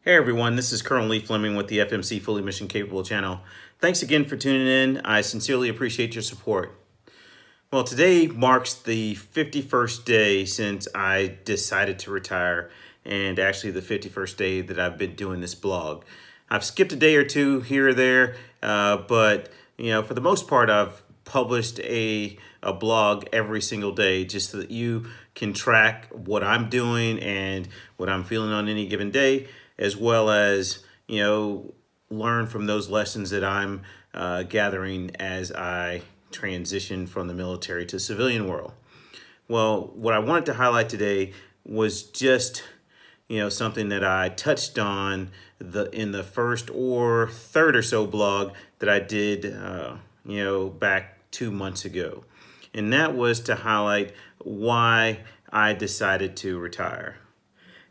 Hey everyone, this is Colonel Lee Fleming with the FMC Fully Mission Capable channel. Thanks again for tuning in. I sincerely appreciate your support. Well, today marks the 51st day since I decided to retire, and actually the 51st day that I've been doing this blog. I've skipped a day or two here or there, but for the most part, I've published a blog every single day just so that you can track what I'm doing and what I'm feeling on any given day, as well as learn from those lessons that I'm gathering as I transition from the military to civilian world. Well, what I wanted to highlight today was just something that I touched on in the first or third or so blog that I did back 2 months ago, and that was to highlight why I decided to retire.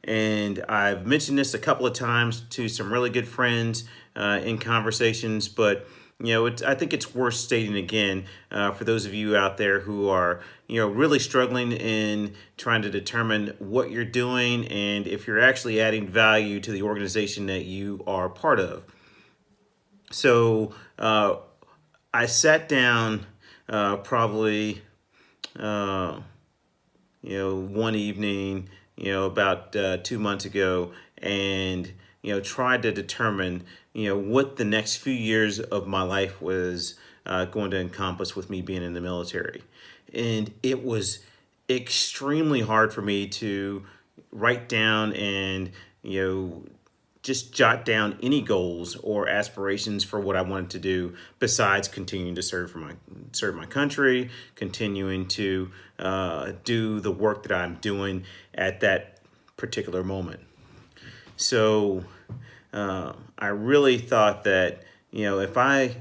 And I've mentioned this a couple of times to some really good friends in conversations, but I think it's worth stating again for those of you out there who are really struggling in trying to determine what you're doing and if you're actually adding value to the organization that you are part of. So I sat down probably one evening about 2 months ago, and tried to determine what the next few years of my life was going to encompass with me being in the military. And it was extremely hard for me to write down and just jot down any goals or aspirations for what I wanted to do besides continuing to serve my country, continuing to do the work that I'm doing at that particular moment. So I really thought that if I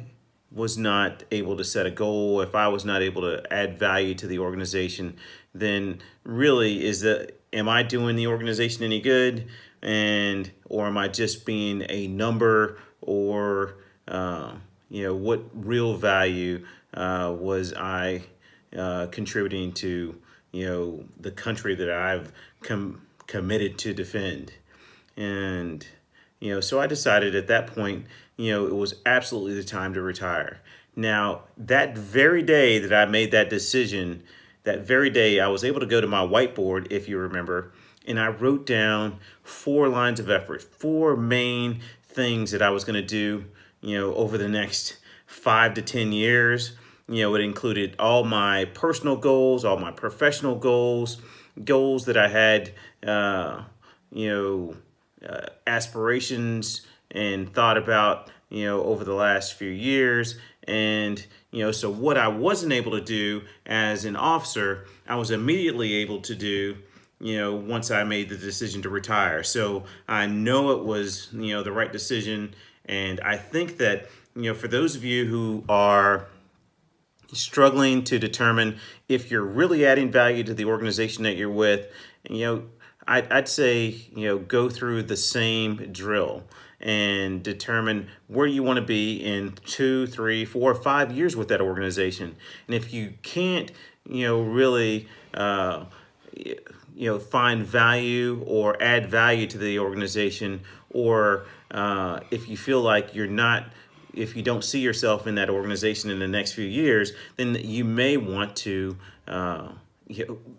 was not able to set a goal, if I was not able to add value to the organization, then really am I doing the organization any good? Or am I just being a number, or what real value was I contributing to the country that I've committed to defend? And so I decided at that point it was absolutely the time to retire. Now, that very day that I made that decision, that very day I was able to go to my whiteboard, if you remember, and I wrote down 4 lines of effort, 4 main things that I was going to do, over the next 5 to 10 years. It included all my personal goals, all my professional goals that I had, aspirations and thought about, over the last few years. And, so what I wasn't able to do as an officer, I was immediately able to do once I made the decision to retire. So I know it was, the right decision. And I think that, for those of you who are struggling to determine if you're really adding value to the organization that you're with, I'd say, go through the same drill and determine where you want to be in 2, 3, 4, 5 years with that organization. And if you can't, really, find value or add value to the organization, or if you feel like if you don't see yourself in that organization in the next few years, then you may want to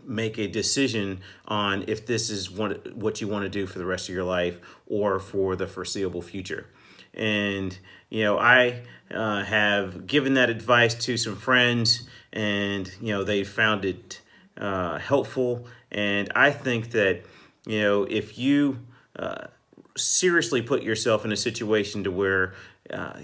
make a decision on if this is what you want to do for the rest of your life or for the foreseeable future. And I have given that advice to some friends, and they found it helpful. And I think that if you seriously put yourself in a situation to where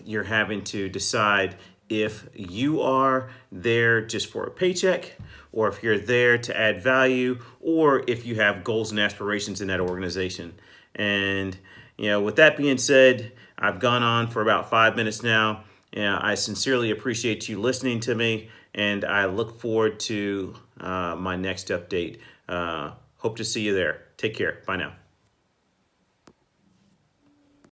you're having to decide if you are there just for a paycheck, or if you're there to add value, or if you have goals and aspirations in that organization. And with that being said, I've gone on for about 5 minutes now. I sincerely appreciate you listening to me, and I look forward to my next update. Hope to see you there. Take care. Bye now.